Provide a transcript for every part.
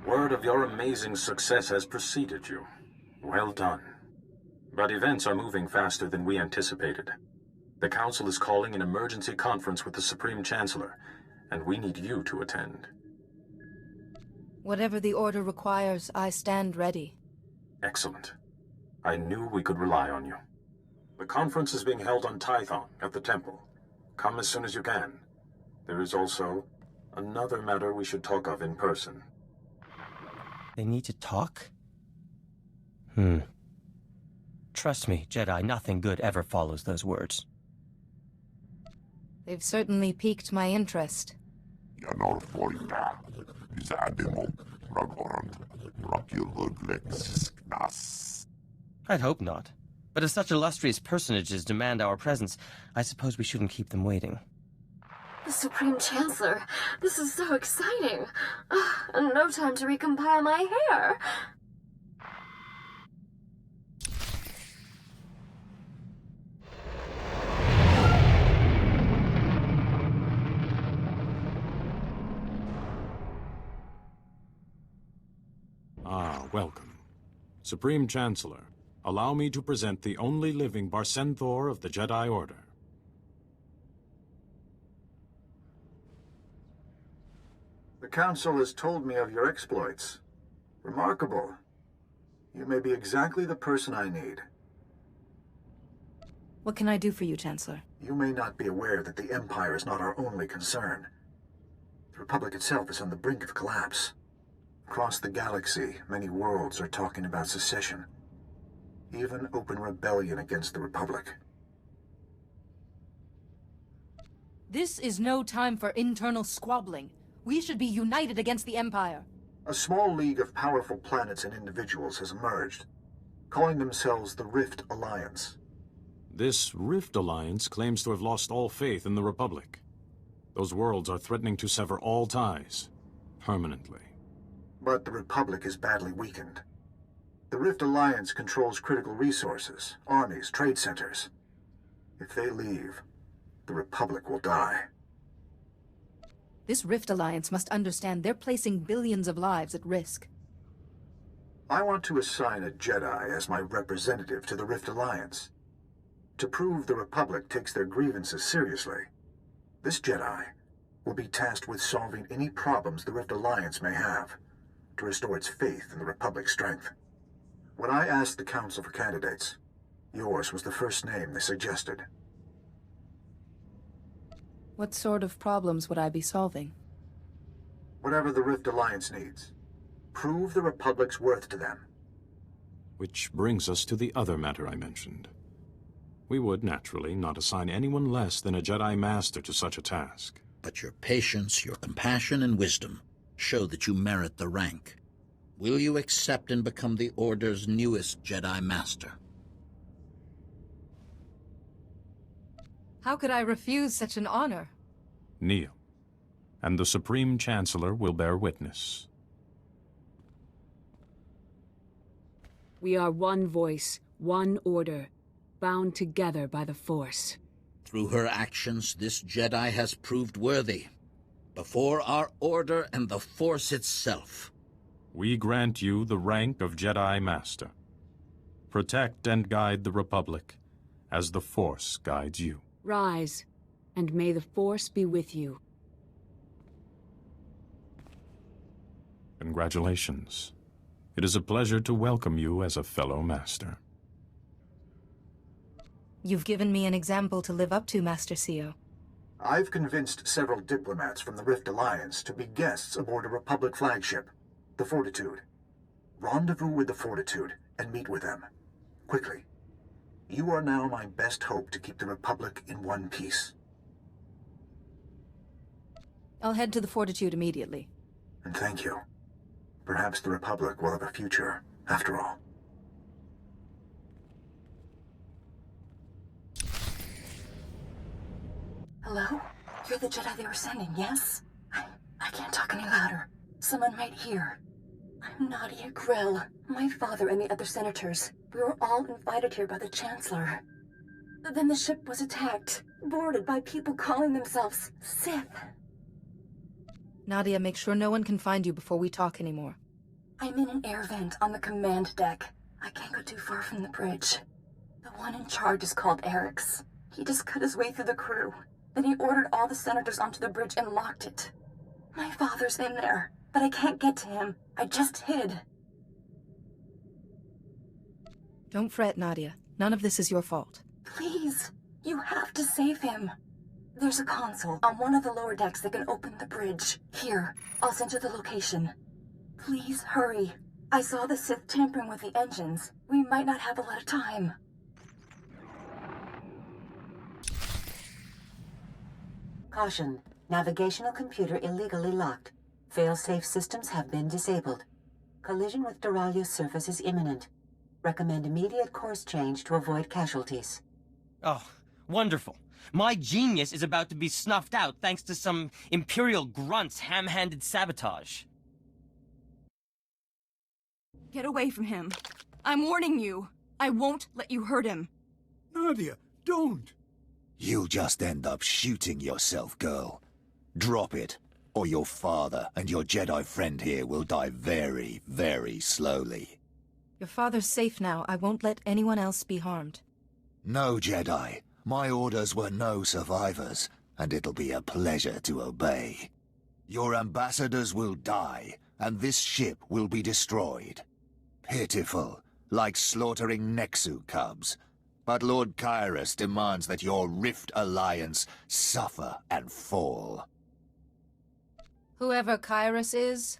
Word of your amazing success has preceded you. Well done. But events are moving faster than we anticipated. The Council is calling an emergency conference with the Supreme Chancellor, and we need you to attend. Whatever the order requires, I stand ready. Excellent. I knew we could rely on you. The conference is being held on Tython at the temple. Come as soon as you can. There is also another matter we should talk of in person. They need to talk? Trust me, Jedi, nothing good ever follows those words. They've certainly piqued my interest. I'd hope not. But if such illustrious personages demand our presence, I suppose we shouldn't keep them waiting. The Supreme Chancellor, this is so exciting. No time to recompile my hair. Welcome. Supreme Chancellor, allow me to present the only living Barsenthor of the Jedi Order. The Council has told me of your exploits. Remarkable. You may be exactly the person I need. What can I do for you, Chancellor? You may not be aware that the Empire is not our only concern. The Republic itself is on the brink of collapse. Across the galaxy, many worlds are talking about secession. Even open rebellion against the Republic. This is no time for internal squabbling. We should be united against the Empire. A small league of powerful planets and individuals has emerged, calling themselves the Rift Alliance. This Rift Alliance claims to have lost all faith in the Republic. Those worlds are threatening to sever all ties, permanently. But the Republic is badly weakened. The Rift Alliance controls critical resources, armies, trade centers. If they leave, the Republic will die. This Rift Alliance must understand they're placing billions of lives at risk. I want to assign a Jedi as my representative to the Rift Alliance. To prove the Republic takes their grievances seriously, this Jedi will be tasked with solving any problems the Rift Alliance may have, to restore its faith in the Republic's strength. When I asked the Council for candidates, yours was the first name they suggested. What sort of problems would I be solving? Whatever the Rift Alliance needs. Prove the Republic's worth to them. Which brings us to the other matter I mentioned. We would, naturally, not assign anyone less than a Jedi Master to such a task. But your patience, your compassion, and wisdom show that you merit the rank. Will you accept and become the Order's newest Jedi Master? How could I refuse such an honor? Kneel, and the Supreme Chancellor will bear witness. We are one voice, one order, bound together by the Force. Through her actions, this Jedi has proved worthy. Before our Order and the Force itself. We grant you the rank of Jedi Master. Protect and guide the Republic, as the Force guides you. Rise, and may the Force be with you. Congratulations. It is a pleasure to welcome you as a fellow Master. You've given me an example to live up to, Master Sio. I've convinced several diplomats from the Rift Alliance to be guests aboard a Republic flagship, the Fortitude. Rendezvous with the Fortitude and meet with them. Quickly. You are now my best hope to keep the Republic in one piece. I'll head to the Fortitude immediately. And thank you. Perhaps the Republic will have a future, after all. Hello? You're the Jedi they were sending, yes? I can't talk any louder. Someone might hear. I'm Nadia Grill. My father and the other senators. We were all invited here by the Chancellor. Then the ship was attacked, boarded by people calling themselves Sith. Nadia, make sure no one can find you before we talk anymore. I'm in an air vent on the command deck. I can't go too far from the bridge. The one in charge is called Eric's. He just cut his way through the crew. Then he ordered all the senators onto the bridge and locked it. My father's in there, but I can't get to him. I just hid. Don't fret, Nadia. None of this is your fault. Please, you have to save him. There's a console on one of the lower decks that can open the bridge. Here, I'll send you the location. Please hurry. I saw the Sith tampering with the engines. We might not have a lot of time. Caution. Navigational computer illegally locked. Fail-safe systems have been disabled. Collision with Duralia's surface is imminent. Recommend immediate course change to avoid casualties. Oh, wonderful. My genius is about to be snuffed out thanks to some Imperial grunt's ham-handed sabotage. Get away from him. I'm warning you. I won't let you hurt him. Nadia, don't! You'll just end up shooting yourself, girl. Drop it, or your father and your Jedi friend here will die very, very slowly. Your father's safe now. I won't let anyone else be harmed. No, Jedi. My orders were no survivors, and it'll be a pleasure to obey. Your ambassadors will die, and this ship will be destroyed. Pitiful, like slaughtering Nexu cubs. But Lord Kyrus demands that your Rift Alliance suffer and fall. Whoever Kyrus is,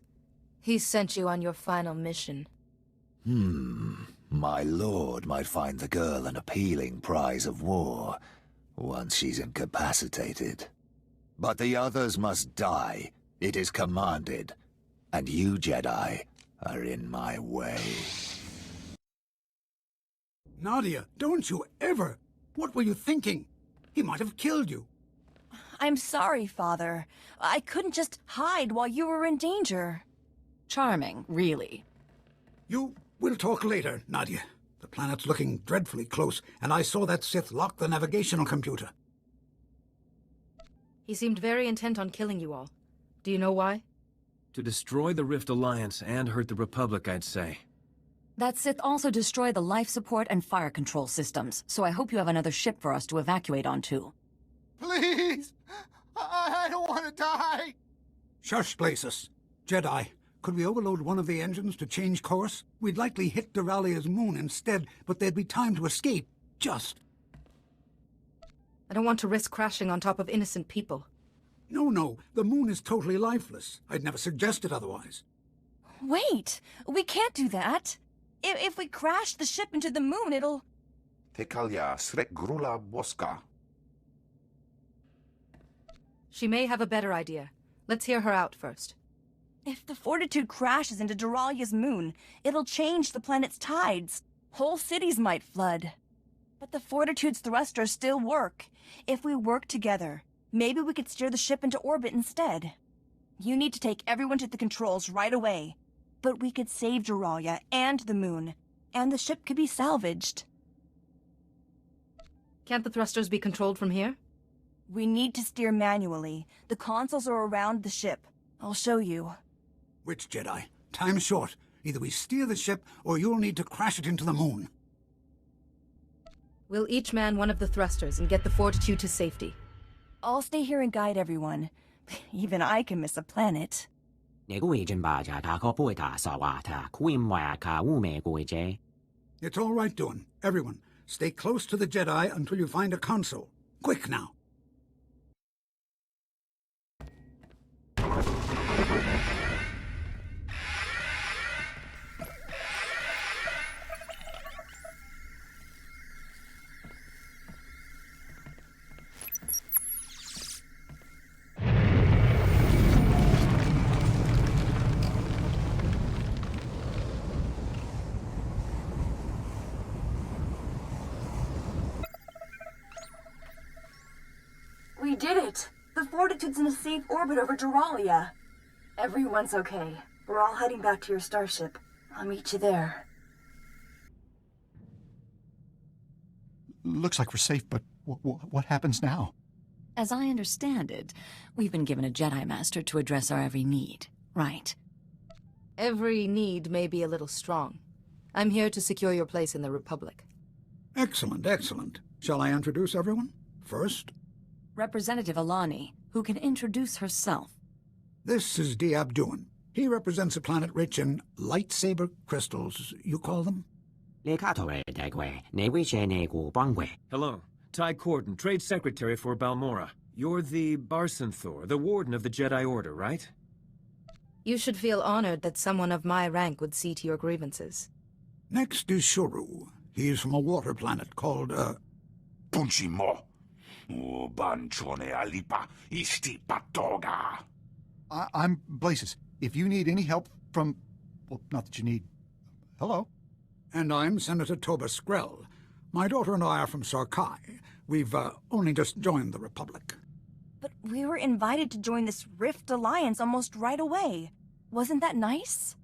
he sent you on your final mission. My lord might find the girl an appealing prize of war, once she's incapacitated. But the others must die. It is commanded. And you, Jedi, are in my way. Nadia, don't you ever! What were you thinking? He might have killed you. I'm sorry, Father. I couldn't just hide while you were in danger. Charming, really. We'll talk later, Nadia. The planet's looking dreadfully close, and I saw that Sith lock the navigational computer. He seemed very intent on killing you all. Do you know why? To destroy the Rift Alliance and hurt the Republic, I'd say. That Sith also destroyed the life support and fire control systems, so I hope you have another ship for us to evacuate onto. Please! I don't want to die! Shush, Places. Jedi, could we overload one of the engines to change course? We'd likely hit Duralia's moon instead, but there'd be time to escape. Just. I don't want to risk crashing on top of innocent people. No. The moon is totally lifeless. I'd never suggested otherwise. Wait! We can't do that! If we crash the ship into the moon, it'll... Tekalia srek grula boska. She may have a better idea. Let's hear her out first. If the Fortitude crashes into Duralia's moon, it'll change the planet's tides. Whole cities might flood. But the Fortitude's thrusters still work. If we work together, maybe we could steer the ship into orbit instead. You need to take everyone to the controls right away. But we could save Duralia and the moon, and the ship could be salvaged. Can't the thrusters be controlled from here? We need to steer manually. The consoles are around the ship. I'll show you. Which Jedi? Time's short. Either we steer the ship, or you'll need to crash it into the moon. We'll each man one of the thrusters and get the Fortitude to safety. I'll stay here and guide everyone. Even I can miss a planet. It's all right, Dawn. Everyone, stay close to the Jedi until you find a console. Quick now. We did it! The Fortitude's in a safe orbit over Duralia. Everyone's okay. We're all heading back to your starship. I'll meet you there. Looks like we're safe, but what happens now? As I understand it, we've been given a Jedi Master to address our every need, right? Every need may be a little strong. I'm here to secure your place in the Republic. Excellent, excellent. Shall I introduce everyone? First, Representative Alani, who can introduce herself. this is Diabduan. He represents a planet rich in lightsaber crystals, you call them? Hello, Ty Corden, Trade Secretary for Balmorra. You're the Barsenthor, the Warden of the Jedi Order, right? You should feel honored that someone of my rank would see to your grievances. Next is Shuru. He's from a water planet called, Punchimo. Banchone alipa isti patoga. I'm Blasis. If you need any help from... well, not that you need... Hello? And I'm Senator Toba Skrell. My daughter and I are from Sarkai. We've only just joined the Republic. But we were invited to join this Rift Alliance almost right away. Wasn't that nice?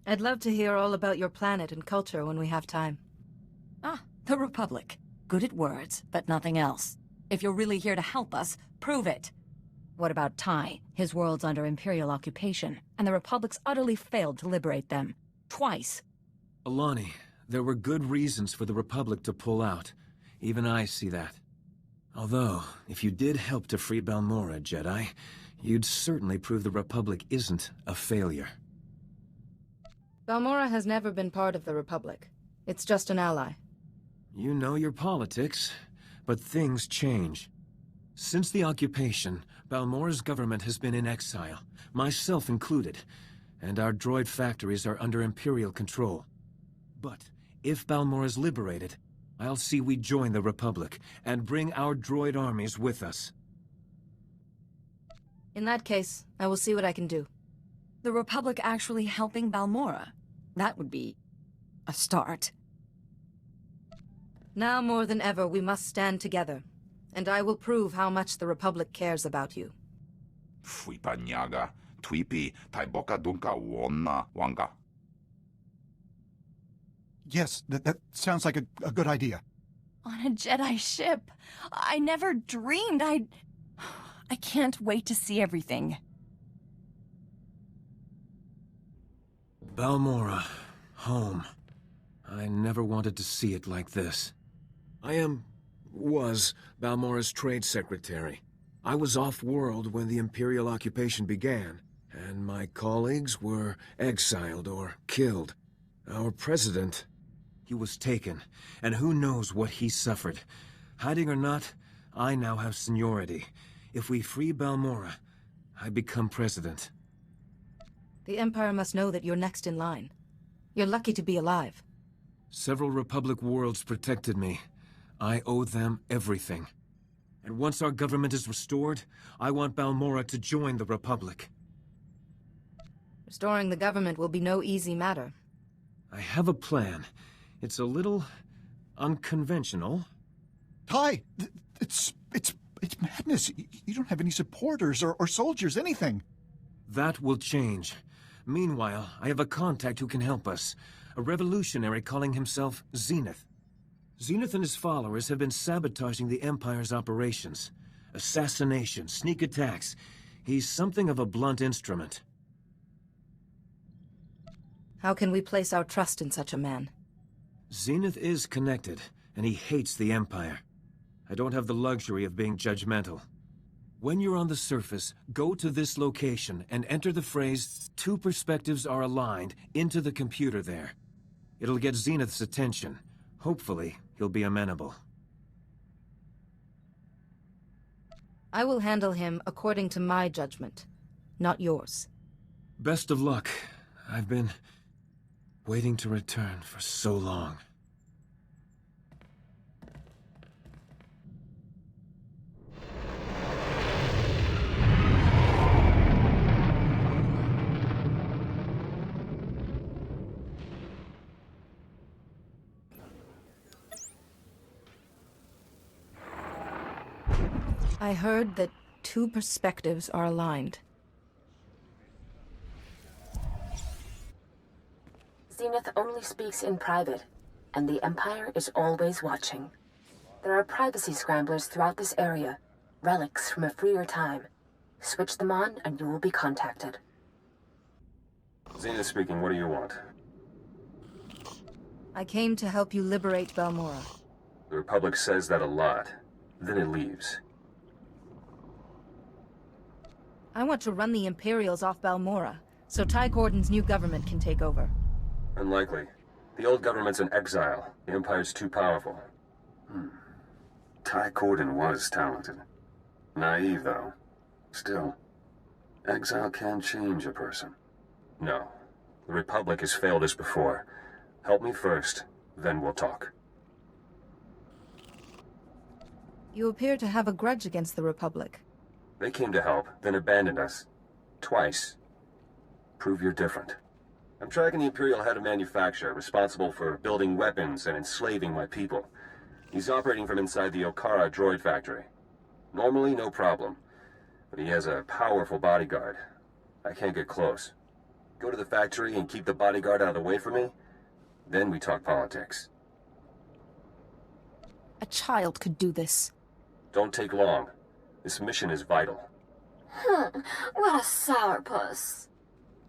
I'd love to hear all about your planet and culture when we have time. Ah, the Republic. Good at words, but nothing else. If you're really here to help us, prove it. What about Ty? His world's under Imperial occupation, and the Republic's utterly failed to liberate them. Twice. Alani, there were good reasons for the Republic to pull out. Even I see that. Although, if you did help to free Balmorra, Jedi, you'd certainly prove the Republic isn't a failure. Balmorra has never been part of the Republic. It's just an ally. You know your politics, but things change. Since the occupation, Balmorra's government has been in exile, myself included, and our droid factories are under Imperial control. But if Balmorra is liberated, I'll see we join the Republic and bring our droid armies with us. In that case, I will see what I can do. The Republic actually helping Balmorra? That would be... a start. Now more than ever, we must stand together. And I will prove how much the Republic cares about you. Fui panyaga, tuipi, taiboka dunka wonna wanga. Yes, that sounds like a good idea. On a Jedi ship. I never dreamed I can't wait to see everything. Balmorra, home. I never wanted to see it like this. I was Balmorra's trade secretary. I was off-world when the Imperial occupation began, and my colleagues were exiled or killed. Our president, he was taken, and who knows what he suffered. Hiding or not, I now have seniority. If we free Balmorra, I become president. The Empire must know that you're next in line. You're lucky to be alive. Several Republic worlds protected me. I owe them everything. And once our government is restored, I want Balmorra to join the Republic. Restoring the government will be no easy matter. I have a plan. It's a little unconventional. Ty, it's madness. You don't have any supporters or soldiers, anything. That will change. Meanwhile, I have a contact who can help us. A revolutionary calling himself Zenith. Zenith and his followers have been sabotaging the Empire's operations. Assassination, sneak attacks. He's something of a blunt instrument. How can we place our trust in such a man? Zenith is connected, and he hates the Empire. I don't have the luxury of being judgmental. When you're on the surface, go to this location and enter the phrase, "Two perspectives are aligned," into the computer there. It'll get Zenith's attention. Hopefully, he'll be amenable. I will handle him according to my judgment, not yours. Best of luck. I've been waiting to return for so long. I heard that two perspectives are aligned. Zenith only speaks in private, and the Empire is always watching. There are privacy scramblers throughout this area, relics from a freer time. Switch them on and you will be contacted. Xena speaking, what do you want? I came to help you liberate Balmorra. The Republic says that a lot. Then it leaves. I want to run the Imperials off Balmorra, so Ty Corden's new government can take over. Unlikely. The old government's in exile. The Empire's too powerful. Ty Corden was talented. Naive, though. Still, exile can change a person. No. The Republic has failed us before. Help me first, then we'll talk. You appear to have a grudge against the Republic. They came to help, then abandoned us. Twice. Prove you're different. I'm tracking the Imperial head of manufacture, responsible for building weapons and enslaving my people. He's operating from inside the Okara droid factory. Normally, no problem. But he has a powerful bodyguard. I can't get close. Go to the factory and keep the bodyguard out of the way for me? Then we talk politics. A child could do this. Don't take long. This mission is vital. What a sourpuss.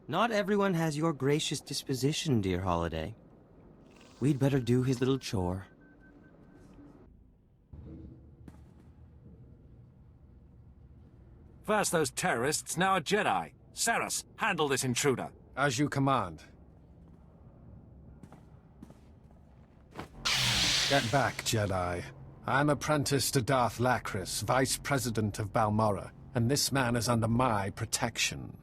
Not everyone has your gracious disposition, dear Holiday. We'd better do his little chore. First those terrorists, now a Jedi. Saras, handle this intruder. As you command. Get back, Jedi. I'm apprentice to Darth Lacris, Vice President of Balmorra, and this man is under my protection.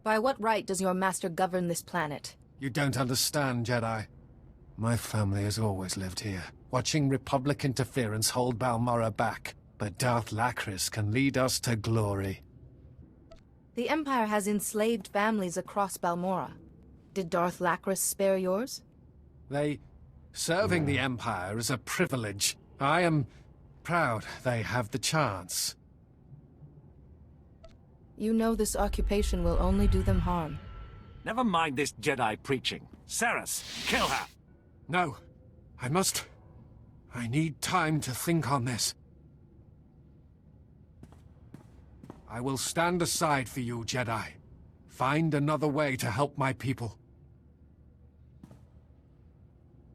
By what right does your master govern this planet? You don't understand, Jedi. My family has always lived here, watching Republic interference hold Balmorra back. But Darth Lacris can lead us to glory. The Empire has enslaved families across Balmorra. Did Darth Lacris spare yours? Serving the Empire is a privilege. I am proud they have the chance. You know this occupation will only do them harm. Never mind this Jedi preaching. Saras, kill her! No. I need time to think on this. I will stand aside for you, Jedi. Find another way to help my people.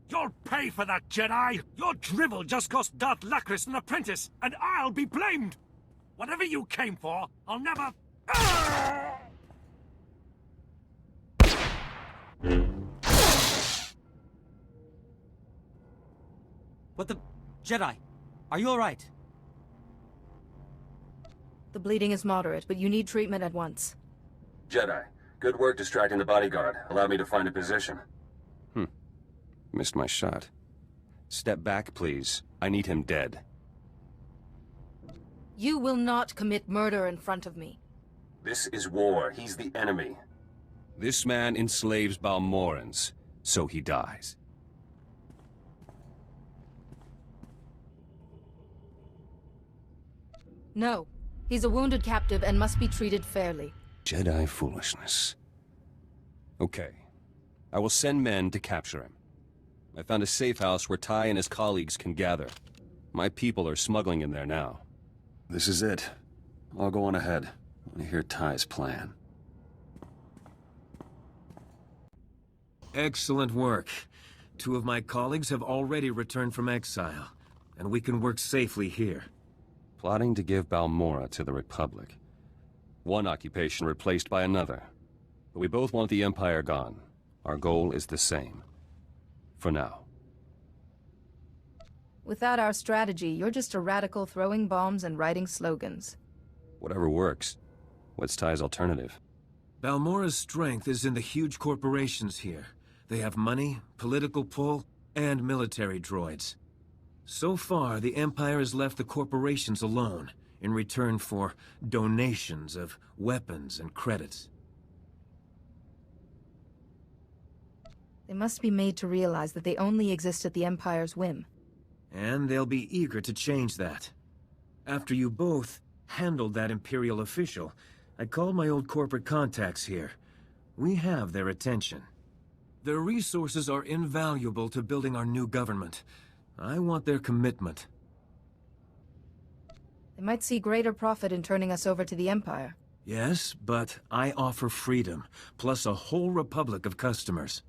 You'll pay for that, Jedi! Your drivel just cost Darth Lacris an apprentice, and I'll be blamed! Whatever you came for, I'll never... What the... Jedi, are you alright? The bleeding is moderate, but you need treatment at once. Jedi, good work distracting the bodyguard. Allow me to find a position. Missed my shot. Step back, please. I need him dead. You will not commit murder in front of me. This is war. He's the enemy. This man enslaves Balmorrans, so he dies. No. He's a wounded captive and must be treated fairly. Jedi foolishness. Okay. I will send men to capture him. I found a safe house where Ty and his colleagues can gather. My people are smuggling in there now. This is it. I'll go on ahead. I want to hear Ty's plan. Excellent work. 2 of my colleagues have already returned from exile, and we can work safely here. Plotting to give Balmorra to the Republic. One occupation replaced by another. But we both want the Empire gone. Our goal is the same. For now. Without our strategy, you're just a radical throwing bombs and writing slogans. Whatever works. What's Ty's alternative? Balmorra's strength is in the huge corporations here. They have money, political pull, and military droids. So far, the Empire has left the corporations alone, in return for donations of weapons and credits. They must be made to realize that they only exist at the Empire's whim. And they'll be eager to change that. After you both handled that Imperial official, I called my old corporate contacts here. We have their attention. Their resources are invaluable to building our new government. I want their commitment. They might see greater profit in turning us over to the Empire. Yes, but I offer freedom, plus a whole republic of customers.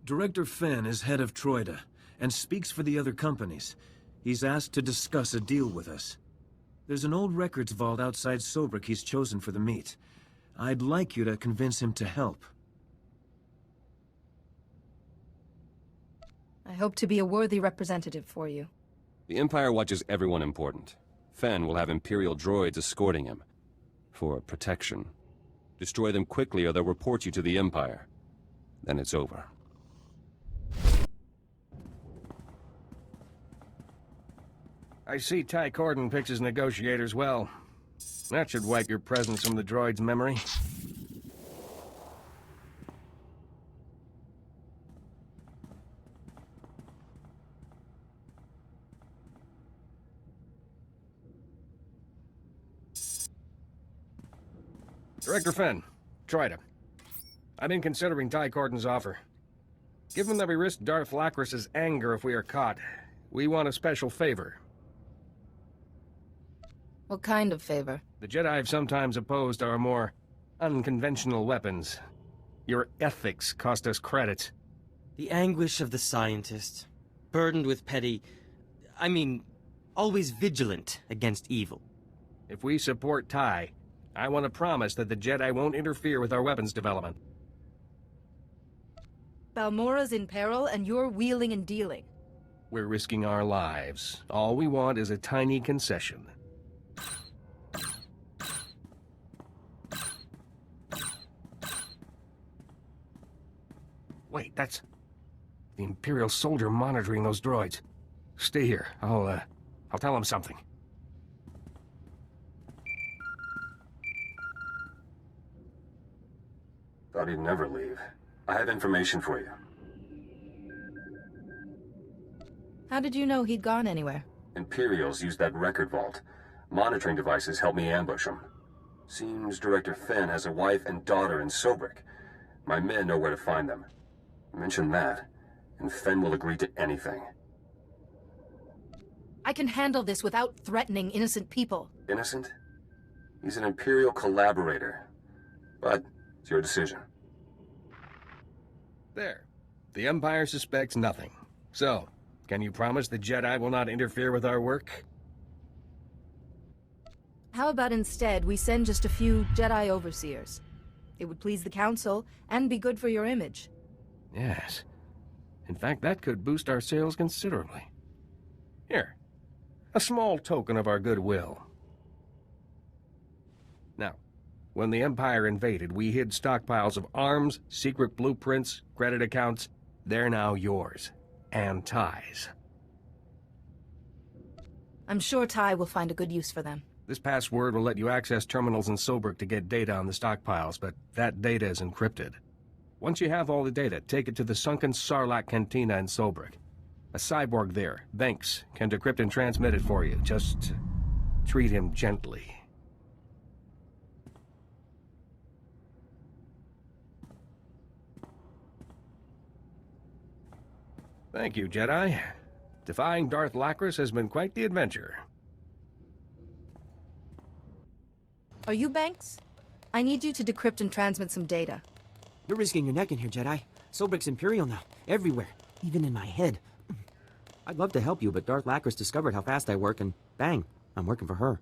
Director Fenn is head of Troida, and speaks for the other companies. He's asked to discuss a deal with us. There's an old records vault outside Sobrik he's chosen for the meet. I'd like you to convince him to help. I hope to be a worthy representative for you. The Empire watches everyone important. Fenn will have Imperial droids escorting him. For protection. Destroy them quickly or they'll report you to the Empire. Then it's over. I see Ty Corden picks his negotiators well. That should wipe your presence from the droid's memory. Director Fenn, Troida. I've been considering Ty Corden's offer. Given that we risk Darth Lacris's anger if we are caught, we want a special favor. What kind of favor? The Jedi have sometimes opposed our more unconventional weapons. Your ethics cost us credits. The anguish of the scientist, burdened with always vigilant against evil. If we support Ty, I want to promise that the Jedi won't interfere with our weapons development. Balmorra's in peril, and you're wheeling and dealing. We're risking our lives. All we want is a tiny concession. Wait, that's the Imperial soldier monitoring those droids. Stay here. I'll tell him something. Thought he'd never leave. I have information for you. How did you know he'd gone anywhere? Imperials used that record vault. Monitoring devices helped me ambush him. Seems Director Fenn has a wife and daughter in Sobrik. My men know where to find them. Mention that, and Fenn will agree to anything. I can handle this without threatening innocent people. Innocent? He's an Imperial collaborator. But it's your decision. There. The Empire suspects nothing. So, can you promise the Jedi will not interfere with our work? How about instead we send just a few Jedi overseers? It would please the Council, and be good for your image. Yes. In fact, that could boost our sales considerably. Here. A small token of our goodwill. Now, when the Empire invaded, we hid stockpiles of arms, secret blueprints, credit accounts. They're now yours. And Ty's. I'm sure Ty will find a good use for them. This password will let you access terminals in Sobrik to get data on the stockpiles, but that data is encrypted. Once you have all the data, take it to the sunken Sarlacc Cantina in Sobrik. A cyborg there, Banks, can decrypt and transmit it for you. Just treat him gently. Thank you, Jedi. Defying Darth Lacris has been quite the adventure. Are you Banks? I need you to decrypt and transmit some data. You're risking your neck in here, Jedi. Sobrik's Imperial now. Everywhere. Even in my head. I'd love to help you, but Darth Lacris discovered how fast I work, and bang, I'm working for her.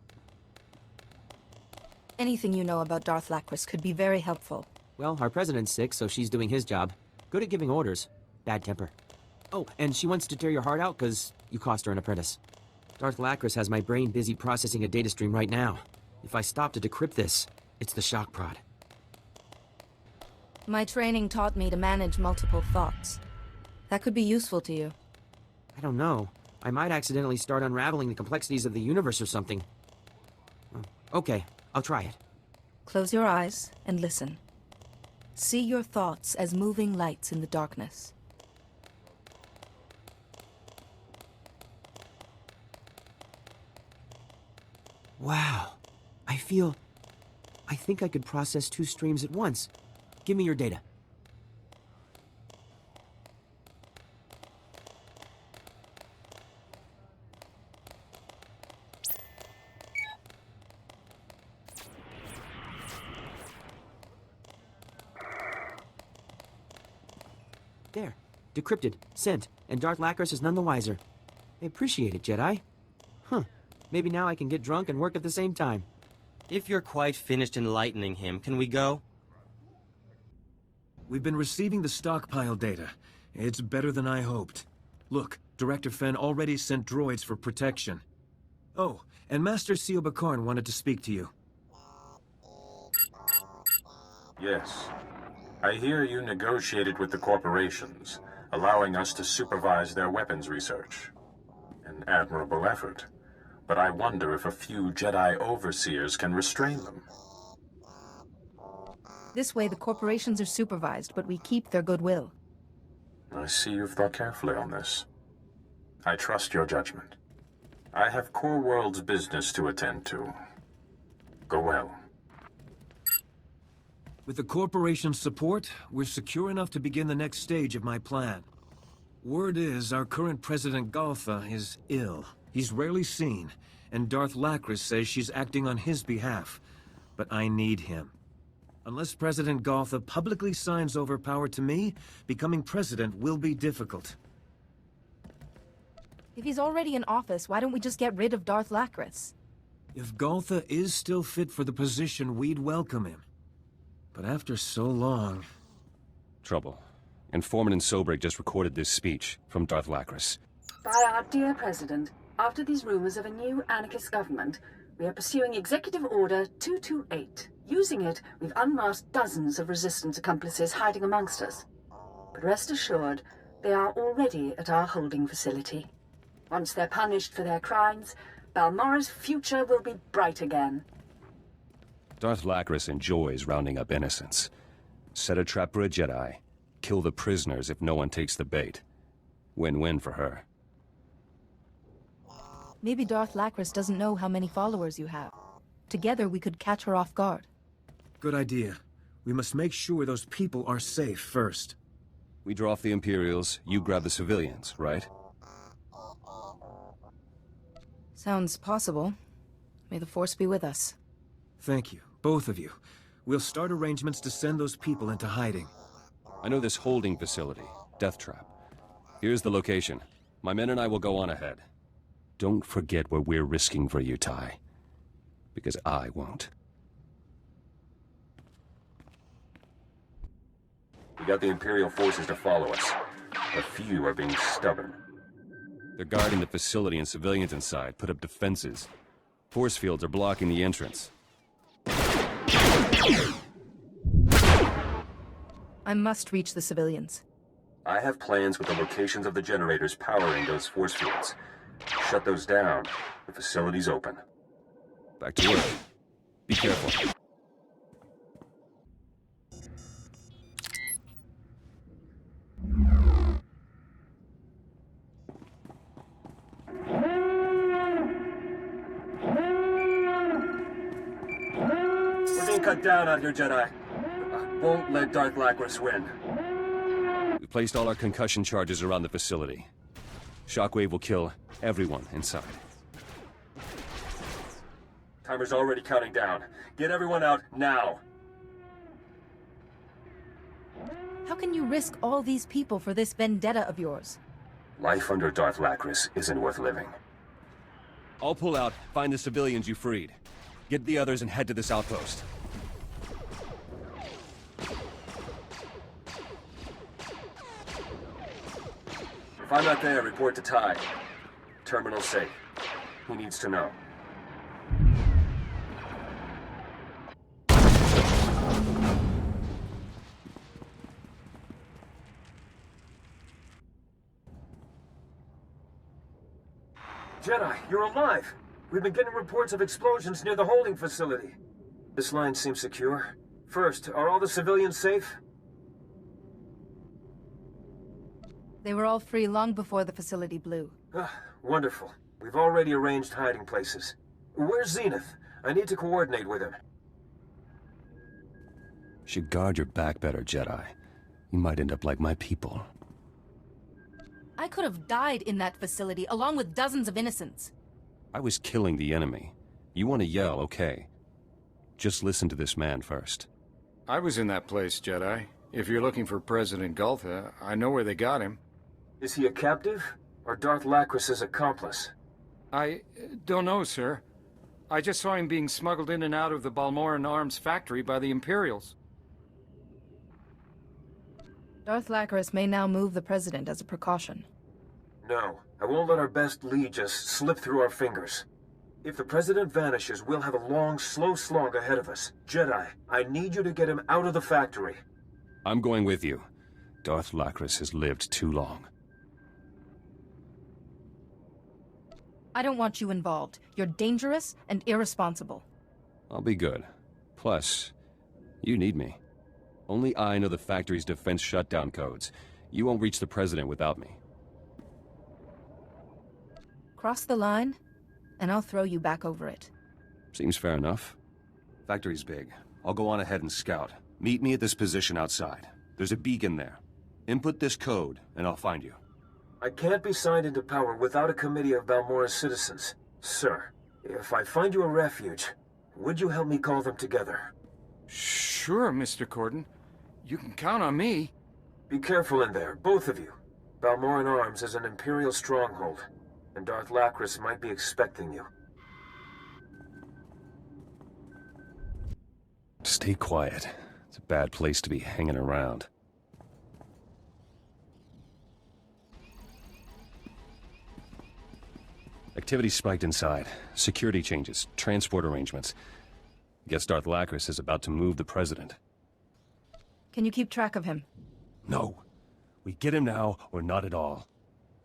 Anything you know about Darth Lacris could be very helpful. Well, our president's sick, so she's doing his job. Good at giving orders. Bad temper. Oh, and she wants to tear your heart out because you cost her an apprentice. Darth Lacris has my brain busy processing a data stream right now. If I stop to decrypt this, it's the shock prod. My training taught me to manage multiple thoughts. That could be useful to you. I don't know. I might accidentally start unraveling the complexities of the universe or something. Okay, I'll try it. Close your eyes and listen. See your thoughts as moving lights in the darkness. Wow. I think I could process 2 streams at once. Give me your data. There. Decrypted, sent, and Darth Lacris is none the wiser. I appreciate it, Jedi. Huh. Maybe now I can get drunk and work at the same time. If you're quite finished enlightening him, can we go? We've been receiving the stockpile data. It's better than I hoped. Look, Director Fenn already sent droids for protection. Oh, and Master Sio Bakarn wanted to speak to you. Yes. I hear you negotiated with the corporations, allowing us to supervise their weapons research. An admirable effort. But I wonder if a few Jedi overseers can restrain them. This way the corporations are supervised, but we keep their goodwill. I see you've thought carefully on this. I trust your judgment. I have Core World's business to attend to. Go well. With the corporation's support, we're secure enough to begin the next stage of my plan. Word is our current President Galtha is ill. He's rarely seen, and Darth Lacris says she's acting on his behalf. But I need him. Unless President Galtha publicly signs over power to me, becoming president will be difficult. If he's already in office, why don't we just get rid of Darth Lacris? If Galtha is still fit for the position, we'd welcome him. But after so long... Trouble. Informant in Sobrik just recorded this speech from Darth Lacris. By our dear President, after these rumors of a new anarchist government, we are pursuing Executive Order 228. Using it, we've unmasked dozens of resistance accomplices hiding amongst us. But rest assured, they are already at our holding facility. Once they're punished for their crimes, Balmorra's future will be bright again. Darth Lacris enjoys rounding up innocents. Set a trap for a Jedi. Kill the prisoners if no one takes the bait. Win-win for her. Maybe Darth Lacris doesn't know how many followers you have. Together we could catch her off guard. Good idea. We must make sure those people are safe first. We draw off the Imperials, you grab the civilians, right? Sounds possible. May the Force be with us. Thank you, both of you. We'll start arrangements to send those people into hiding. I know this holding facility, Death Trap. Here's the location. My men and I will go on ahead. Don't forget what we're risking for you, Ty. Because I won't. We got the Imperial forces to follow us. A few are being stubborn. They're guarding the facility and civilians inside put up defenses. Force fields are blocking the entrance. I must reach the civilians. I have plans with the locations of the generators powering those force fields. Shut those down. The facility's open. Back to work. Be careful. We're being cut down out here, Jedi. Won't let Darth Lacris win. We placed all our concussion charges around the facility. Shockwave will kill everyone inside. Timer's already counting down. Get everyone out now. How can you risk all these people for this vendetta of yours? Life under Darth Lacris isn't worth living. I'll pull out, find the civilians you freed. Get the others and head to this outpost. If I'm not there, report to Ty. Terminal's safe. He needs to know. Jedi, you're alive! We've been getting reports of explosions near the holding facility. This line seems secure. First, are all the civilians safe? They were all free long before the facility blew. Wonderful. We've already arranged hiding places. Where's Zenith? I need to coordinate with him. Should guard your back better, Jedi. You might end up like my people. I could have died in that facility, along with dozens of innocents. I was killing the enemy. You want to yell, okay. Just listen to this man first. I was in that place, Jedi. If you're looking for President Gultha, I know where they got him. Is he a captive, or Darth Lacris's accomplice? I don't know, sir. I just saw him being smuggled in and out of the Balmorra arms factory by the Imperials. Darth Lacris may now move the President as a precaution. No, I won't let our best lead just slip through our fingers. If the President vanishes, we'll have a long, slow slog ahead of us. Jedi, I need you to get him out of the factory. I'm going with you. Darth Lacris has lived too long. I don't want you involved. You're dangerous and irresponsible. I'll be good. Plus, you need me. Only I know the factory's defense shutdown codes. You won't reach the President without me. Cross the line, and I'll throw you back over it. Seems fair enough. Factory's big. I'll go on ahead and scout. Meet me at this position outside. There's a beacon there. Input this code, and I'll find you. I can't be signed into power without a committee of Balmorra's citizens. Sir, if I find you a refuge, would you help me call them together? Sure, Mr. Corden. You can count on me. Be careful in there, both of you. Balmorran Arms is an Imperial stronghold, and Darth Lacris might be expecting you. Stay quiet. It's a bad place to be hanging around. Activity spiked inside. Security changes, transport arrangements. Guess Darth Lacris is about to move the President. Can you keep track of him? No. We get him now, or not at all.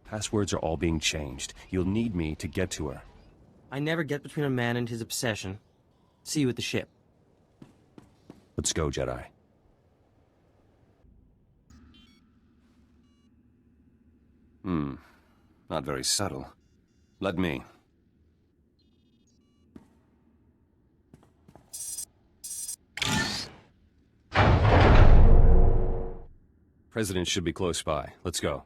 Passwords are all being changed. You'll need me to get to her. I never get between a man and his obsession. See you at the ship. Let's go, Jedi. Not very subtle. Let me. President should be close by. Let's go.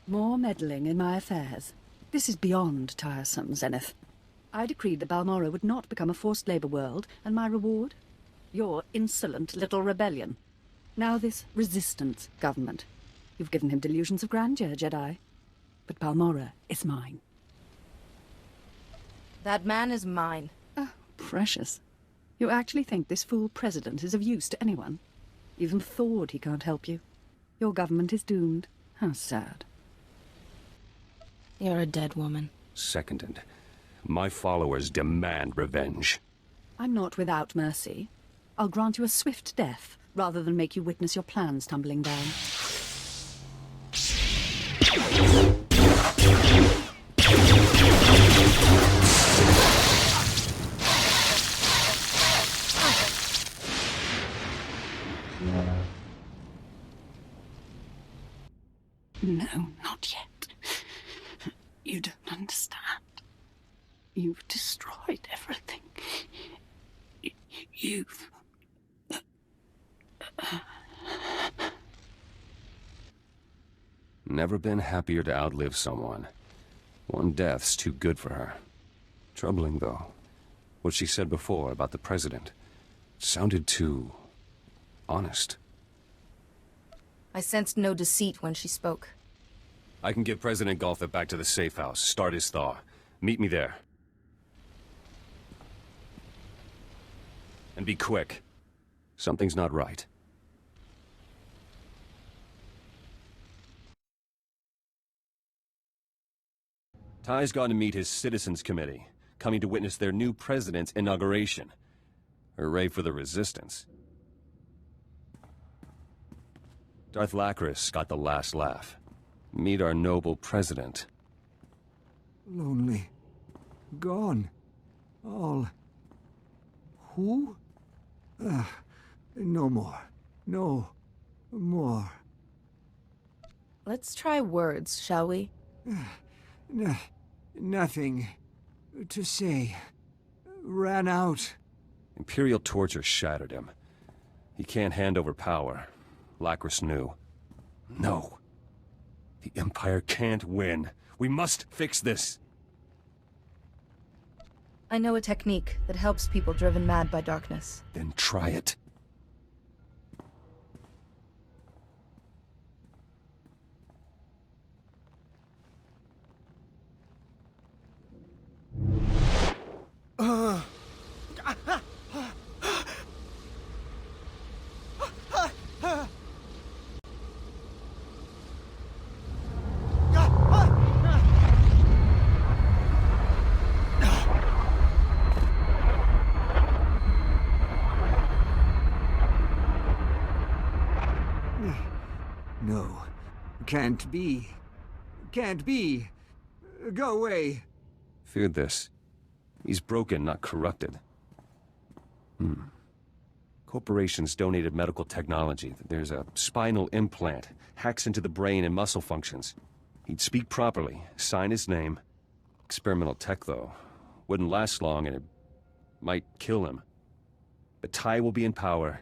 More meddling in my affairs. This is beyond tiresome, Zenith. I decreed that Balmorra would not become a forced labor world, and my reward? Your insolent little rebellion. Now this resistance government. You've given him delusions of grandeur, Jedi. But Balmorra is mine. That man is mine. Oh, precious. You actually think this fool president is of use to anyone? Even Thord he can't help you. Your government is doomed. How sad. You're a dead woman. Seconded. My followers demand revenge. I'm not without mercy. I'll grant you a swift death, rather than make you witness your plans tumbling down. No, not yet. You don't understand. You've destroyed everything. You've... Never been happier to outlive someone. One death's too good for her. Troubling, though. What she said before about the President sounded too... honest. I sensed no deceit when she spoke. I can get President Gultha back to the safe house, start his thaw. Meet me there. And be quick. Something's not right. Ty's gone to meet his Citizens Committee, coming to witness their new president's inauguration. Hooray for the Resistance. Darth Lacris got the last laugh. Meet our noble president. Lonely. Gone. All. Who? No more. No more. Let's try words, shall we? Nothing to say. Ran out. Imperial torture shattered him. He can't hand over power. Lacris knew. No. The Empire can't win. We must fix this. I know a technique that helps people driven mad by darkness. Then try it. No. Can't be. Can't be. Go away. Feared this. He's broken, not corrupted. Corporations donated medical technology. There's a spinal implant. Hacks into the brain and muscle functions. He'd speak properly, sign his name. Experimental tech, though. Wouldn't last long, and it might kill him. But Ty will be in power,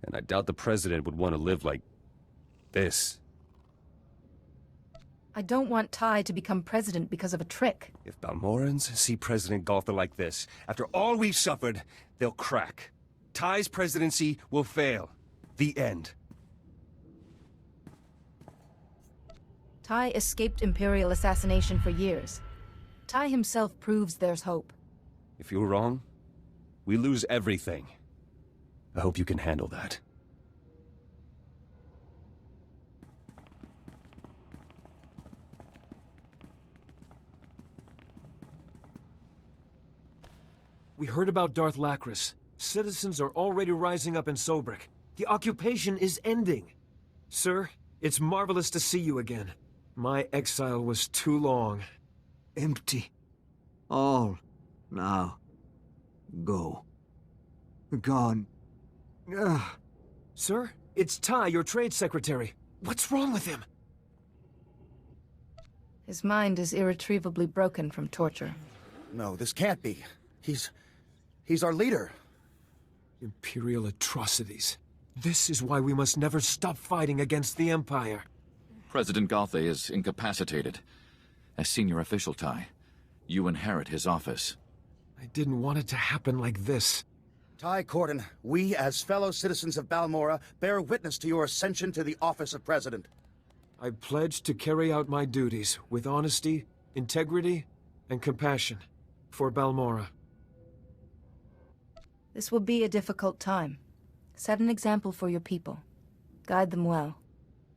and I doubt the president would want to live like this. I don't want Ty to become president because of a trick. If Balmorrans see President Galtha like this, after all we've suffered, they'll crack. Ty's presidency will fail. The end. Ty escaped Imperial assassination for years. Ty himself proves there's hope. If you're wrong, we lose everything. I hope you can handle that. We heard about Darth Lacris. Citizens are already rising up in Sobrik. The occupation is ending. Sir, it's marvelous to see you again. My exile was too long. Empty. All. Now. Go. Gone. Sir, it's Ty, your trade secretary. What's wrong with him? His mind is irretrievably broken from torture. No, this can't be. He's our leader. Imperial atrocities. This is why we must never stop fighting against the Empire. President Galtha is incapacitated. As senior official, Ty, you inherit his office. I didn't want it to happen like this. Ty Corden, we as fellow citizens of Balmorra bear witness to your ascension to the office of president. I pledge to carry out my duties with honesty, integrity, and compassion for Balmorra. This will be a difficult time. Set an example for your people. Guide them well.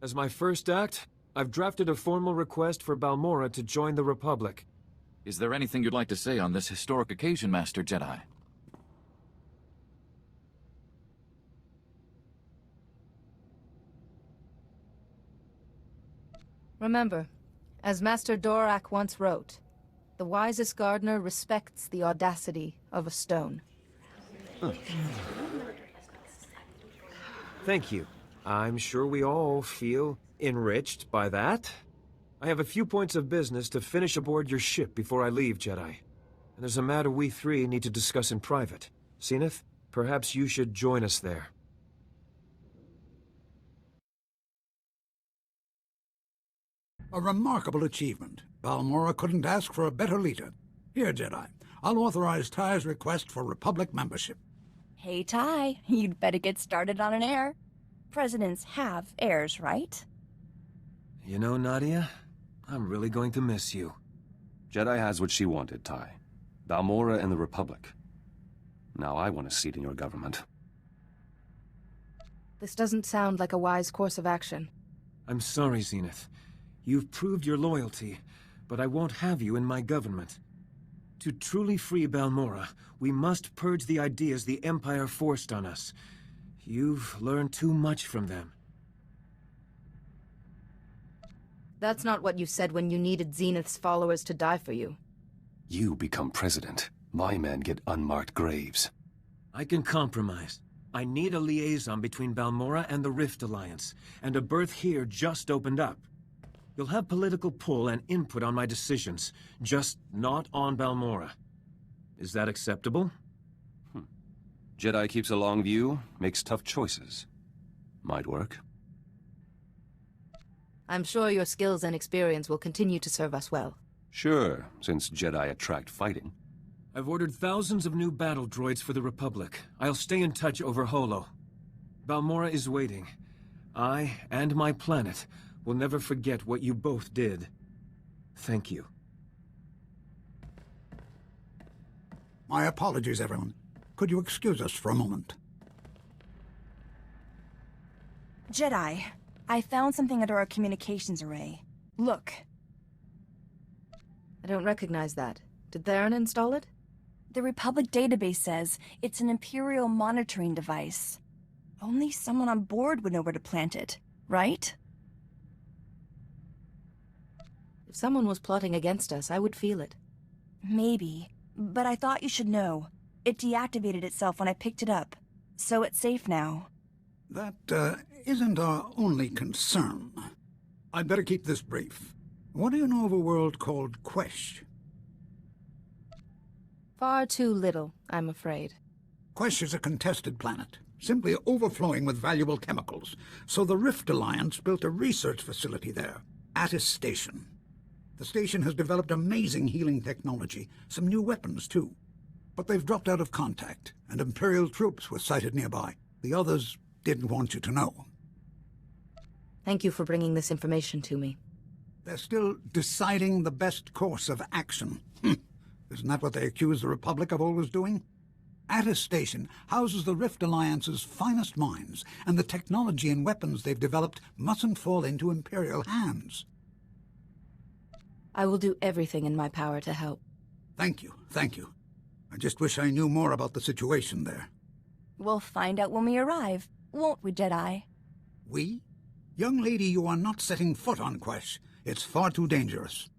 As my first act, I've drafted a formal request for Balmorra to join the Republic. Is there anything you'd like to say on this historic occasion, Master Jedi? Remember, as Master Dorak once wrote, the wisest gardener respects the audacity of a stone. Thank you. I'm sure we all feel enriched by that. I have a few points of business to finish aboard your ship before I leave, Jedi. And there's a matter we three need to discuss in private. Zenith, perhaps you should join us there. A remarkable achievement. Balmorra couldn't ask for a better leader. Here, Jedi, I'll authorize Ty's request for Republic membership. Hey, Ty, you'd better get started on an heir. Presidents have heirs, right? You know, Nadia, I'm really going to miss you. Jedi has what she wanted, Ty. Balmorra and the Republic. Now I want a seat in your government. This doesn't sound like a wise course of action. I'm sorry, Zenith. You've proved your loyalty, but I won't have you in my government. To truly free Balmorra, we must purge the ideas the Empire forced on us. You've learned too much from them. That's not what you said when you needed Zenith's followers to die for you. You become president. My men get unmarked graves. I can compromise. I need a liaison between Balmorra and the Rift Alliance, and a berth here just opened up. You'll have political pull and input on my decisions, just not on Balmorra. Is that acceptable? Jedi keeps a long view, makes tough choices. Might work. I'm sure your skills and experience will continue to serve us well. Sure, since Jedi attract fighting. I've ordered thousands of new battle droids for the Republic. I'll stay in touch over Holo. Balmorra is waiting. I, and my planet, will never forget what you both did. Thank you. My apologies, everyone. Could you excuse us for a moment? Jedi, I found something under our communications array. Look. I don't recognize that. Did Theron install it? The Republic database says it's an Imperial monitoring device. Only someone on board would know where to plant it, right? If someone was plotting against us, I would feel it. Maybe, but I thought you should know. It deactivated itself when I picked it up, so it's safe now. That, isn't our only concern. I'd better keep this brief. What do you know of a world called Quesh? Far too little, I'm afraid. Quesh is a contested planet, simply overflowing with valuable chemicals. So the Rift Alliance built a research facility there, at a station. The station has developed amazing healing technology, some new weapons too. But they've dropped out of contact, and Imperial troops were sighted nearby. The others didn't want you to know. Thank you for bringing this information to me. They're still deciding the best course of action. Isn't that what they accuse the Republic of always doing? Atis Station houses the Rift Alliance's finest minds, and the technology and weapons they've developed mustn't fall into Imperial hands. I will do everything in my power to help. Thank you, thank you. I just wish I knew more about the situation there. We'll find out when we arrive, won't we, Jedi? We? Young lady, you are not setting foot on Quesh. It's far too dangerous.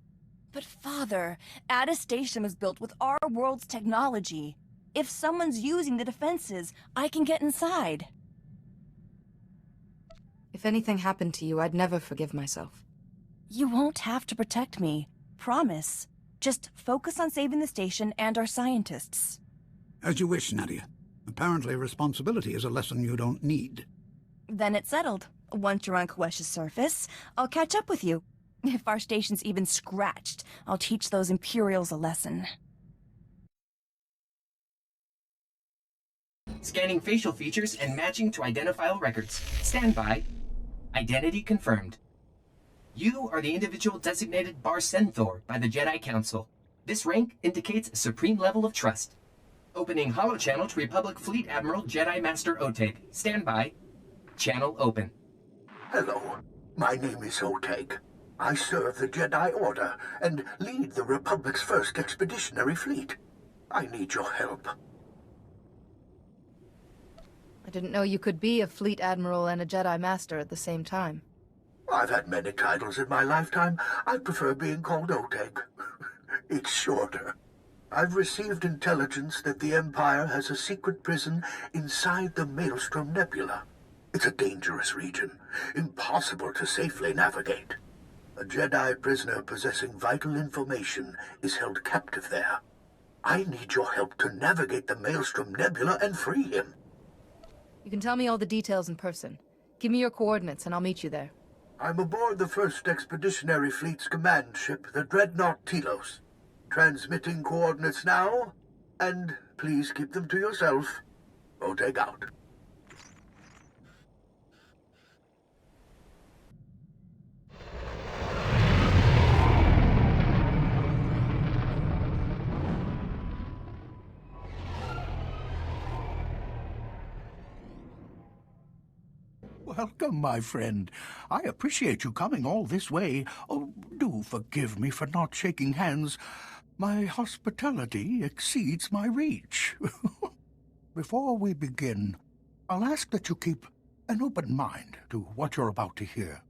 But Father, Atis Station was built with our world's technology. If someone's using the defenses, I can get inside. If anything happened to you, I'd never forgive myself. You won't have to protect me. Promise. Just focus on saving the station and our scientists. As you wish, Nadia. Apparently responsibility is a lesson you don't need. Then it's settled. Once you're on Quesh's surface, I'll catch up with you. If our station's even scratched, I'll teach those Imperials a lesson. Scanning facial features and matching to identifiable records. Stand by. Identity confirmed. You are the individual designated Bar Senthor by the Jedi Council. This rank indicates a supreme level of trust. Opening holochannel to Republic Fleet Admiral Jedi Master Oteg. Stand by. Channel open. Hello, my name is Oteg. I serve the Jedi Order and lead the Republic's first expeditionary fleet. I need your help. I didn't know you could be a Fleet Admiral and a Jedi Master at the same time. I've had many titles in my lifetime. I prefer being called Oteg. It's shorter. I've received intelligence that the Empire has a secret prison inside the Maelstrom Nebula. It's a dangerous region, impossible to safely navigate. A Jedi prisoner possessing vital information is held captive there. I need your help to navigate the Maelstrom Nebula and free him. You can tell me all the details in person. Give me your coordinates and I'll meet you there. I'm aboard the 1st Expeditionary Fleet's command ship, the Dreadnought Telos. Transmitting coordinates now, and please keep them to yourself. Oteg out. Welcome, my friend. I appreciate you coming all this way. Oh, do forgive me for not shaking hands. My hospitality exceeds my reach. Before we begin, I'll ask that you keep an open mind to what you're about to hear.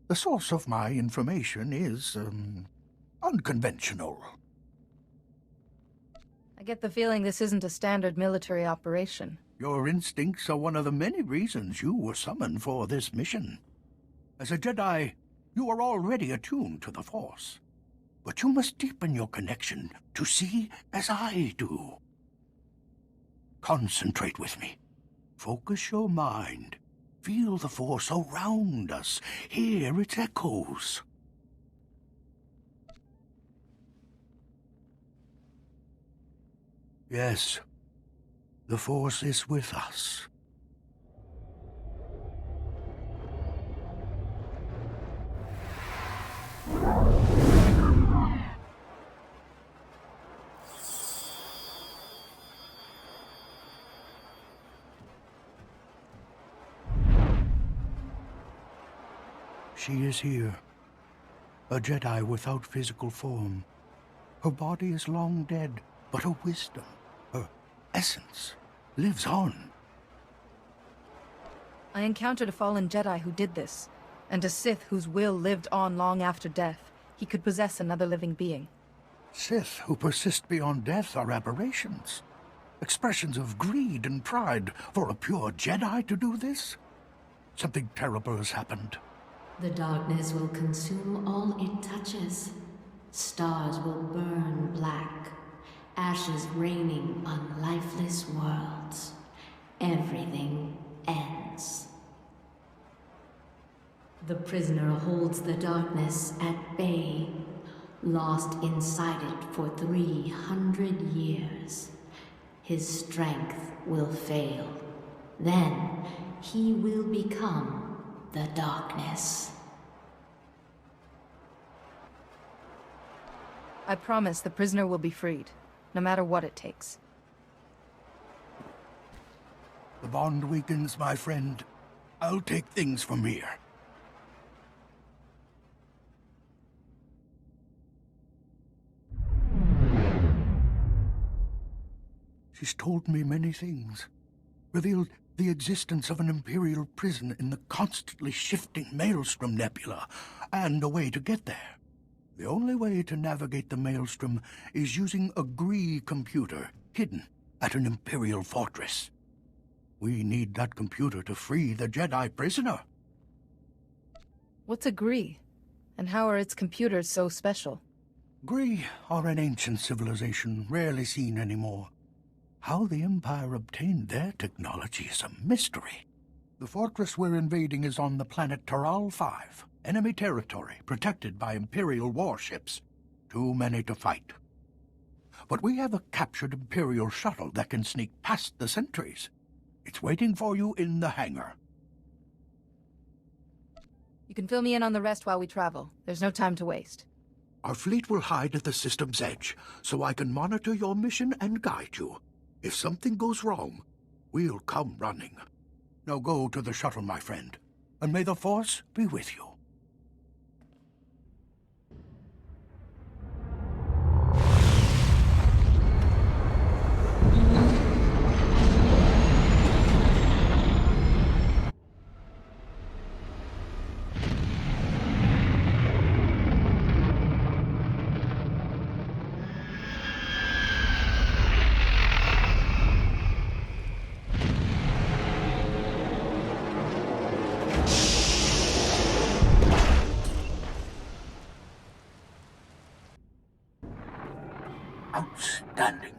The source of my information is, unconventional. I get the feeling this isn't a standard military operation. Your instincts are one of the many reasons you were summoned for this mission. As a Jedi, you are already attuned to the Force. But you must deepen your connection to see as I do. Concentrate with me. Focus your mind. Feel the Force around us. Hear its echoes. Yes, the Force is with us. She is here. A Jedi without physical form. Her body is long dead, but her wisdom, her essence, lives on. I encountered a fallen Jedi who did this, and a Sith whose will lived on long after death. He could possess another living being. Sith who persist beyond death are aberrations. Expressions of greed and pride for a pure Jedi to do this? Something terrible has happened. The darkness will consume all it touches. Stars will burn black, ashes raining on lifeless worlds. Everything ends. The prisoner holds the darkness at bay, lost inside it for 300 years. His strength will fail. Then he will become the darkness. I promise the prisoner will be freed, no matter what it takes. The bond weakens, my friend. I'll take things from here. She's told me many things. Revealed the existence of an Imperial prison in the constantly shifting Maelstrom Nebula, and a way to get there. The only way to navigate the Maelstrom is using a Gree computer hidden at an Imperial fortress. We need that computer to free the Jedi Prisoner. What's a Gree? And how are its computers so special? Gree are an ancient civilization, rarely seen anymore. How the Empire obtained their technology is a mystery. The fortress we're invading is on the planet Taral V, enemy territory, protected by Imperial warships. Too many to fight. But we have a captured Imperial shuttle that can sneak past the sentries. It's waiting for you in the hangar. You can fill me in on the rest while we travel. There's no time to waste. Our fleet will hide at the system's edge, so I can monitor your mission and guide you. If something goes wrong, we'll come running. Now go to the shuttle, my friend, and may the Force be with you. Outstanding.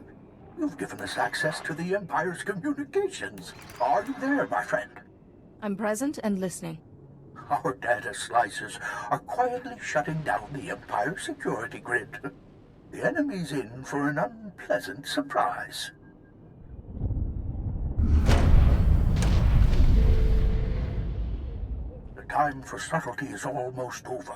You've given us access to the Empire's communications. Are you there, my friend? I'm present and listening. Our data slicers are quietly shutting down the Empire security grid. The enemy's in for an unpleasant surprise. The time for subtlety is almost over.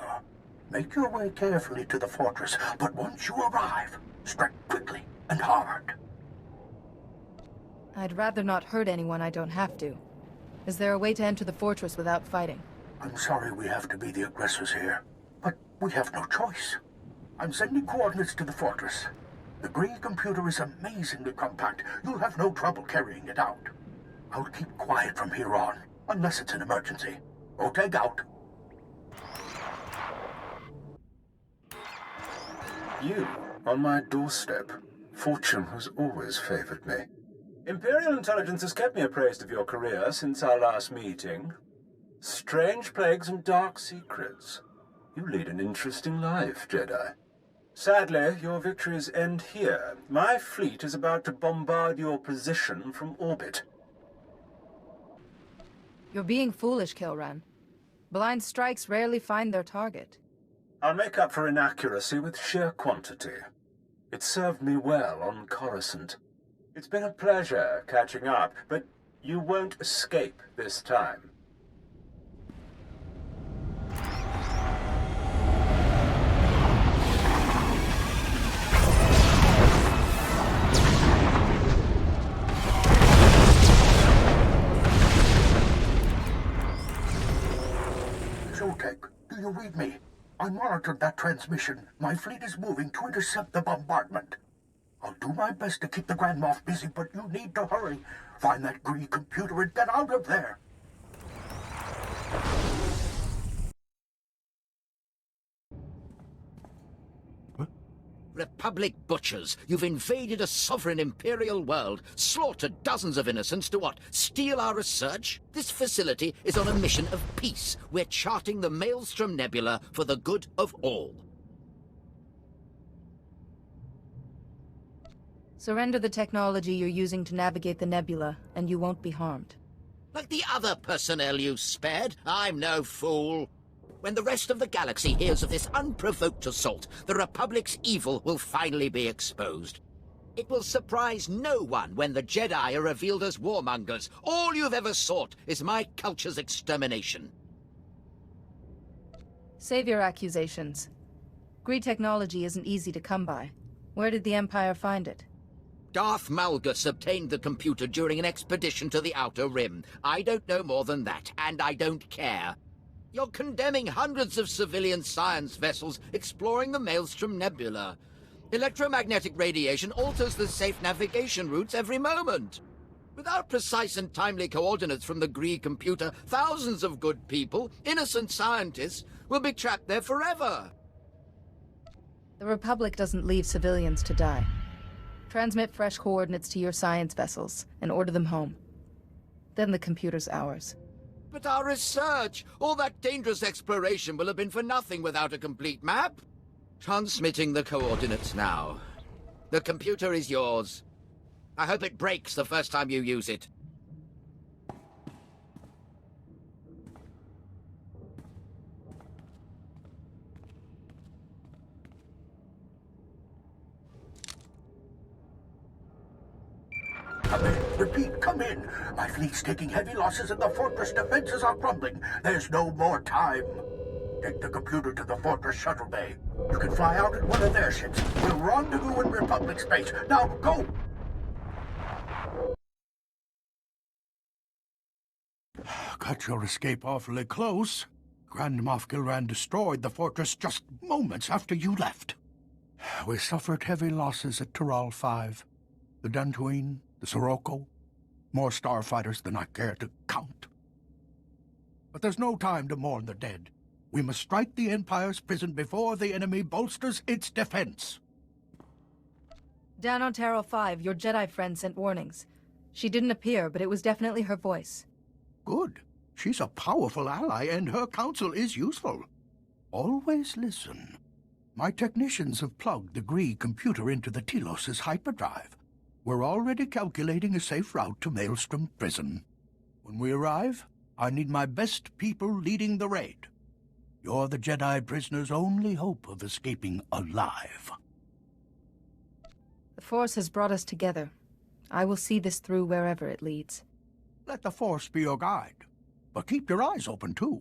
Make your way carefully to the fortress, but once you arrive, strike quickly and hard. I'd rather not hurt anyone I don't have to. Is there a way to enter the fortress without fighting? I'm sorry we have to be the aggressors here, but we have no choice. I'm sending coordinates to the fortress. The Gree computer is amazingly compact. You'll have no trouble carrying it out. I'll keep quiet from here on, unless it's an emergency. Oteg out. You, on my doorstep. Fortune has always favored me. Imperial intelligence has kept me appraised of your career since our last meeting. Strange plagues and dark secrets. You lead an interesting life, Jedi. Sadly, your victories end here. My fleet is about to bombard your position from orbit. You're being foolish, Kilran. Blind strikes rarely find their target. I'll make up for inaccuracy with sheer quantity. It served me well on Coruscant. It's been a pleasure catching up, but you won't escape this time. Zotek, do you read me? I monitored that transmission. My fleet is moving to intercept the bombardment. I'll do my best to keep the Grand Moff busy, but you need to hurry. Find that green computer and get out of there. Republic butchers, you've invaded a sovereign imperial world, slaughtered dozens of innocents to what? Steal our research? This facility is on a mission of peace. We're charting the Maelstrom Nebula for the good of all. Surrender the technology you're using to navigate the nebula, and you won't be harmed. Like the other personnel you spared, I'm no fool. When the rest of the galaxy hears of this unprovoked assault, the Republic's evil will finally be exposed. It will surprise no one when the Jedi are revealed as warmongers. All you've ever sought is my culture's extermination. Save your accusations. Gree technology isn't easy to come by. Where did the Empire find it? Darth Malgus obtained the computer during an expedition to the Outer Rim. I don't know more than that, and I don't care. You're condemning hundreds of civilian science vessels exploring the Maelstrom Nebula. Electromagnetic radiation alters the safe navigation routes every moment. Without precise and timely coordinates from the Gree computer, thousands of good people, innocent scientists, will be trapped there forever. The Republic doesn't leave civilians to die. Transmit fresh coordinates to your science vessels and order them home. Then the computer's ours. But our research, all that dangerous exploration will have been for nothing without a complete map. Transmitting the coordinates now. The computer is yours. I hope it breaks the first time you use it. Come in. Repeat, come in. My fleet's taking heavy losses and the fortress defenses are crumbling. There's no more time. Take the computer to the fortress shuttle bay. You can fly out in one of their ships. We'll rendezvous in Republic space. Now, go! Cut your escape awfully close. Grand Moff Gilran destroyed the fortress just moments after you left. We suffered heavy losses at Taral V. The Dantooine, the Sirocco, more starfighters than I care to count. But there's no time to mourn the dead. We must strike the Empire's prison before the enemy bolsters its defense. Down on Taral V, your Jedi friend sent warnings. She didn't appear, but it was definitely her voice. Good. She's a powerful ally, and her counsel is useful. Always listen. My technicians have plugged the Gree computer into the Telos' hyperdrive. We're already calculating a safe route to Maelstrom Prison. When we arrive, I need my best people leading the raid. You're the Jedi Prisoner's only hope of escaping alive. The Force has brought us together. I will see this through wherever it leads. Let the Force be your guide. But keep your eyes open, too.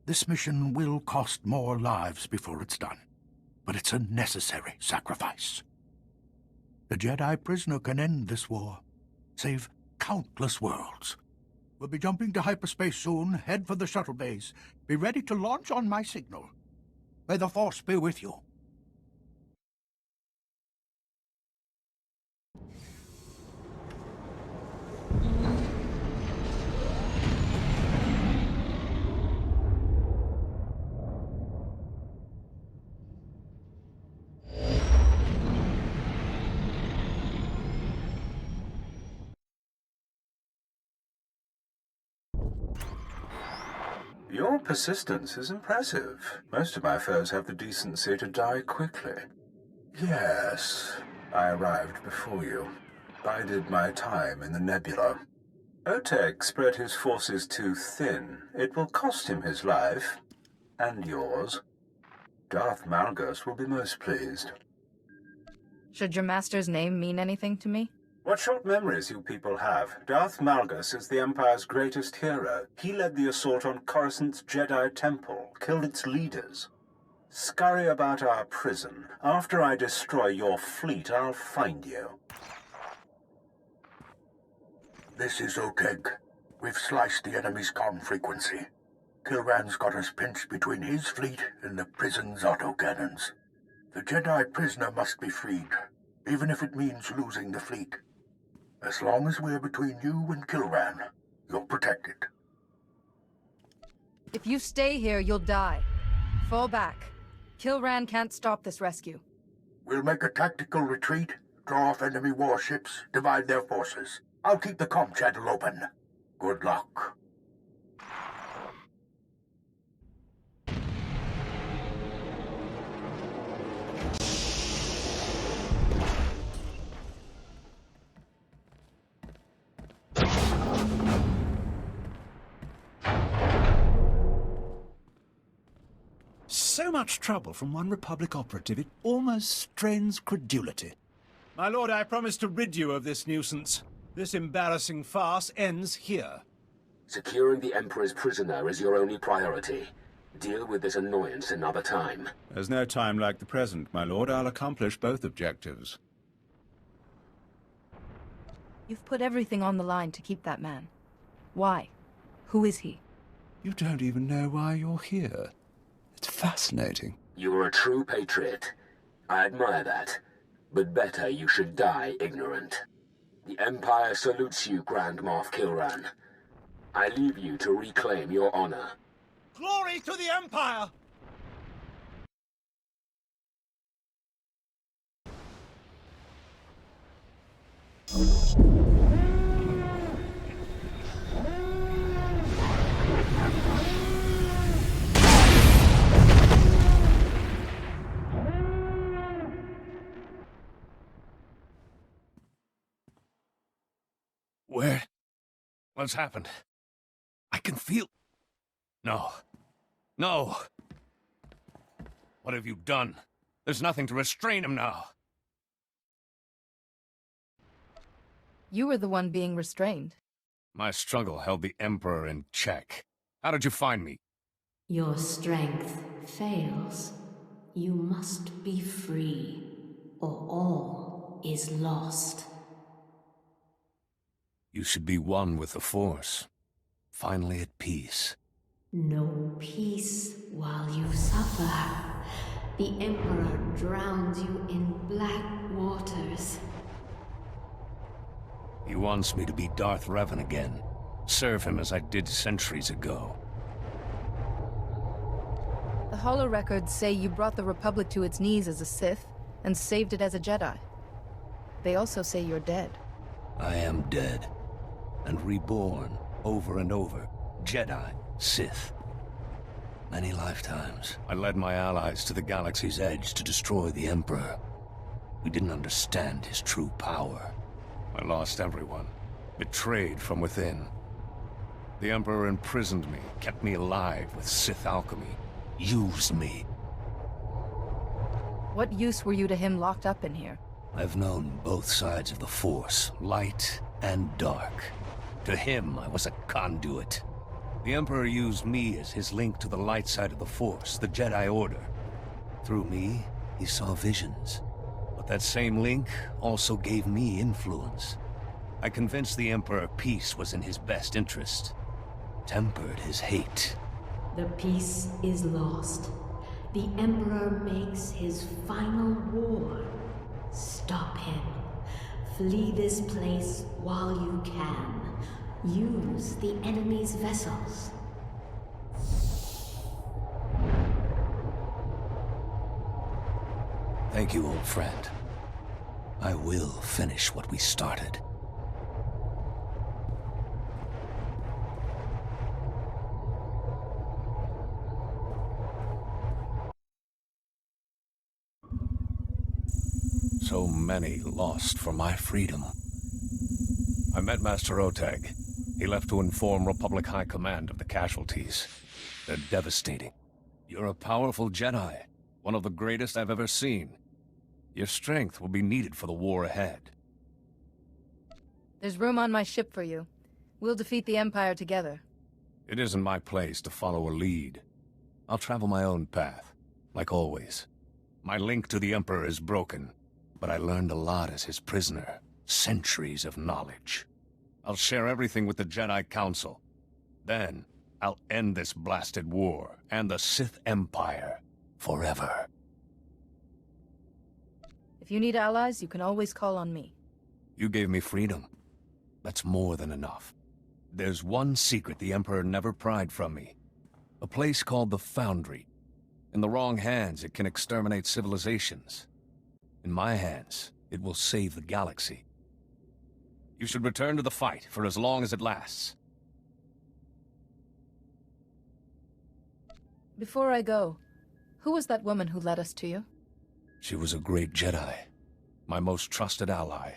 This mission will cost more lives before it's done. But it's a necessary sacrifice. The Jedi Prisoner can end this war, save countless worlds. We'll be jumping to hyperspace soon. Head for the shuttle bays. Be ready to launch on my signal. May the Force be with you. Your persistence is impressive. Most of my foes have the decency to die quickly. Yes, I arrived before you. Bided my time in the nebula. Oteg spread his forces too thin. It will cost him his life. And yours. Darth Malgus will be most pleased. Should your master's name mean anything to me? What short memories you people have. Darth Malgus is the Empire's greatest hero. He led the assault on Coruscant's Jedi Temple, killed its leaders. Scurry about our prison. After I destroy your fleet, I'll find you. This is Oteg. We've sliced the enemy's comm frequency. Kilran's got us pinched between his fleet and the prison's autocannons. The Jedi Prisoner must be freed, even if it means losing the fleet. As long as we're between you and Kilran, you're protected. If you stay here, you'll die. Fall back. Kilran can't stop this rescue. We'll make a tactical retreat, draw off enemy warships, divide their forces. I'll keep the comm channel open. Good luck. So much trouble from one Republic operative, it almost strains credulity. My lord, I promise to rid you of this nuisance. This embarrassing farce ends here. Securing the Emperor's prisoner is your only priority. Deal with this annoyance another time. There's no time like the present, my lord. I'll accomplish both objectives. You've put everything on the line to keep that man. Why? Who is he? You don't even know why you're here. It's fascinating. You are a true patriot. I admire that. But better you should die ignorant. The Empire salutes you, Grand Moff Kilran. I leave you to reclaim your honor. Glory to the Empire! Where? What's happened? I can feel... No. No! What have you done? There's nothing to restrain him now. You were the one being restrained. My struggle held the Emperor in check. How did you find me? Your strength fails. You must be free, or all is lost. You should be one with the Force. Finally at peace. No peace while you suffer. The Emperor drowns you in black waters. He wants me to be Darth Revan again. Serve him as I did centuries ago. The Holo records say you brought the Republic to its knees as a Sith, and saved it as a Jedi. They also say you're dead. I am dead. And reborn over and over. Jedi, Sith. Many lifetimes, I led my allies to the galaxy's edge to destroy the Emperor. We didn't understand his true power. I lost everyone, betrayed from within. The Emperor imprisoned me, kept me alive with Sith alchemy, used me. What use were you to him locked up in here? I've known both sides of the Force, light and dark. To him, I was a conduit. The Emperor used me as his link to the light side of the Force, the Jedi Order. Through me, he saw visions. But that same link also gave me influence. I convinced the Emperor peace was in his best interest. Tempered his hate. The peace is lost. The Emperor makes his final war. Stop him. Flee this place while you can. Use the enemy's vessels. Thank you, old friend. I will finish what we started. So many lost for my freedom. I met Master Oteg. He left to inform Republic High Command of the casualties. They're devastating. You're a powerful Jedi, one of the greatest I've ever seen. Your strength will be needed for the war ahead. There's room on my ship for you. We'll defeat the Empire together. It isn't my place to follow a lead. I'll travel my own path, like always. My link to the Emperor is broken, but I learned a lot as his prisoner. Centuries of knowledge. I'll share everything with the Jedi Council. Then, I'll end this blasted war and the Sith Empire forever. If you need allies, you can always call on me. You gave me freedom. That's more than enough. There's one secret the Emperor never pried from me. A place called the Foundry. In the wrong hands, it can exterminate civilizations. In my hands, it will save the galaxy. You should return to the fight for as long as it lasts. Before I go, who was that woman who led us to you? She was a great Jedi. My most trusted ally.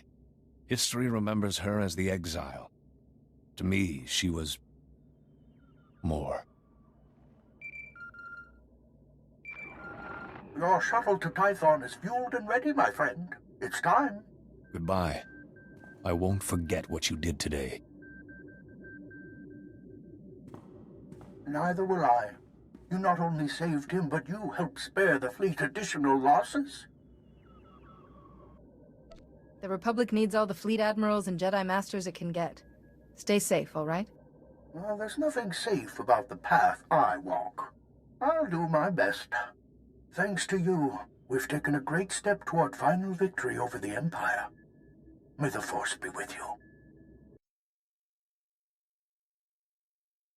History remembers her as the Exile. To me, she was... more. Your shuttle to Tython is fueled and ready, my friend. It's time. Goodbye. I won't forget what you did today. Neither will I. You not only saved him, but you helped spare the fleet additional losses. The Republic needs all the fleet admirals and Jedi Masters it can get. Stay safe, all right? Well, there's nothing safe about the path I walk. I'll do my best. Thanks to you, we've taken a great step toward final victory over the Empire. May the Force be with you.